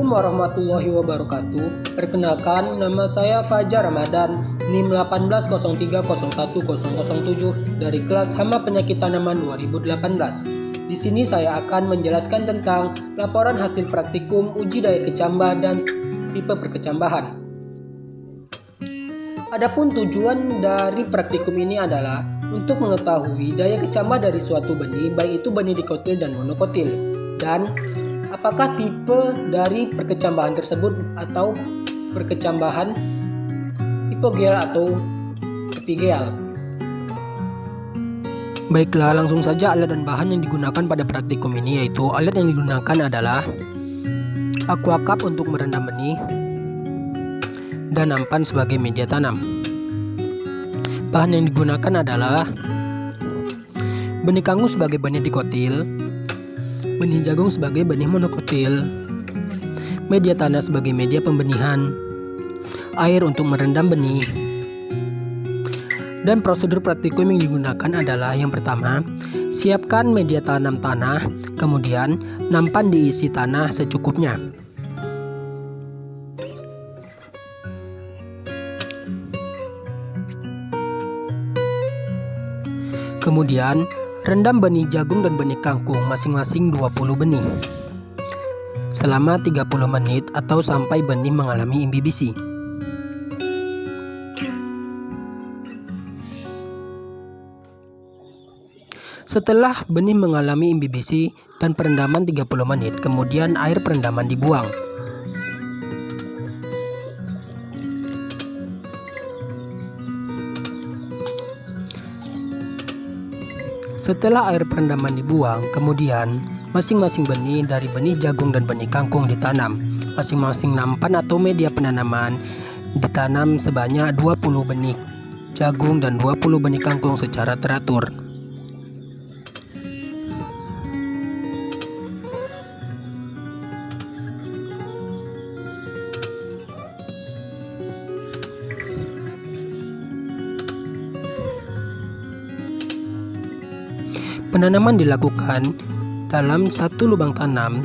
Assalamualaikum warahmatullahi wabarakatuh. Perkenalkan, nama saya Fajar Ramadan, NIM 1803010007 dari kelas Hama Penyakit Tanaman 2018. Di sini saya akan menjelaskan tentang laporan hasil praktikum uji daya kecambah dan tipe perkecambahan. Adapun tujuan dari praktikum ini adalah untuk mengetahui daya kecambah dari suatu benih, baik itu benih dikotil dan monokotil, dan apakah tipe dari perkecambahan tersebut atau perkecambahan hipogeal atau epigeal. Baiklah, langsung saja alat dan bahan yang digunakan pada praktikum ini, yaitu alat yang digunakan adalah aqua cup untuk merendam benih dan nampan sebagai media tanam. Bahan yang digunakan adalah benih kangus sebagai benih dikotil, benih jagung sebagai benih monokotil, media tanah sebagai media pembenihan, air untuk merendam benih. Dan prosedur praktikum yang digunakan adalah yang pertama, siapkan media tanam tanah, kemudian nampan diisi tanah secukupnya. Kemudian rendam benih jagung dan benih kangkung masing-masing 20 benih selama 30 menit atau sampai benih mengalami imbibisi. Setelah benih mengalami imbibisi dan perendaman 30 menit, kemudian air perendaman dibuang. Setelah air perendaman dibuang, kemudian masing-masing benih dari benih jagung dan benih kangkung ditanam. Masing-masing nampan atau media penanaman ditanam sebanyak 20 benih jagung dan 20 benih kangkung secara teratur. Penanaman dilakukan dalam satu lubang tanam,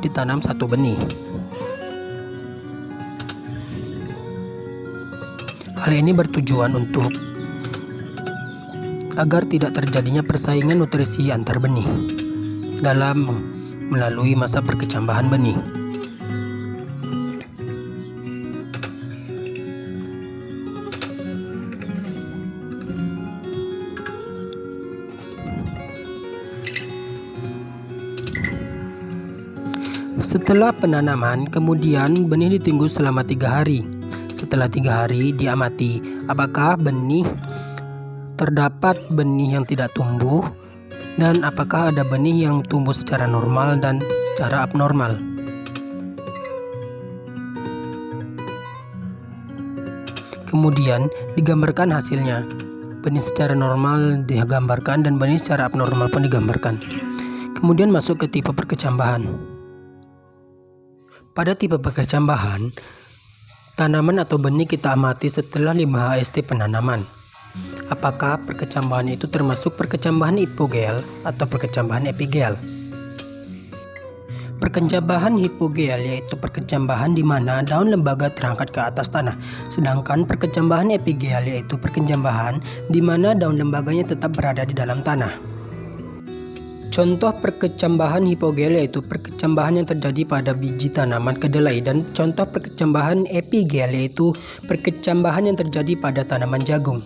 ditanam satu benih. Hal ini bertujuan untuk agar tidak terjadinya persaingan nutrisi antar benih dalam melalui masa perkecambahan benih. Setelah penanaman, kemudian benih ditunggu selama 3 hari. Setelah 3 hari diamati apakah terdapat benih yang tidak tumbuh dan apakah ada benih yang tumbuh secara normal dan secara abnormal. Kemudian digambarkan hasilnya. Benih secara normal digambarkan dan benih secara abnormal pun digambarkan. Kemudian masuk ke tipe perkecambahan. Pada tipe perkecambahan, tanaman atau benih kita amati setelah 5 HST penanaman. Apakah perkecambahan itu termasuk perkecambahan hipogeal atau perkecambahan epigeal? Perkecambahan hipogeal yaitu perkecambahan di mana daun lembaga terangkat ke atas tanah, sedangkan perkecambahan epigeal yaitu perkecambahan di mana daun lembaganya tetap berada di dalam tanah. Contoh perkecambahan hipogeal yaitu perkecambahan yang terjadi pada biji tanaman kedelai, dan contoh perkecambahan epigeal yaitu perkecambahan yang terjadi pada tanaman jagung.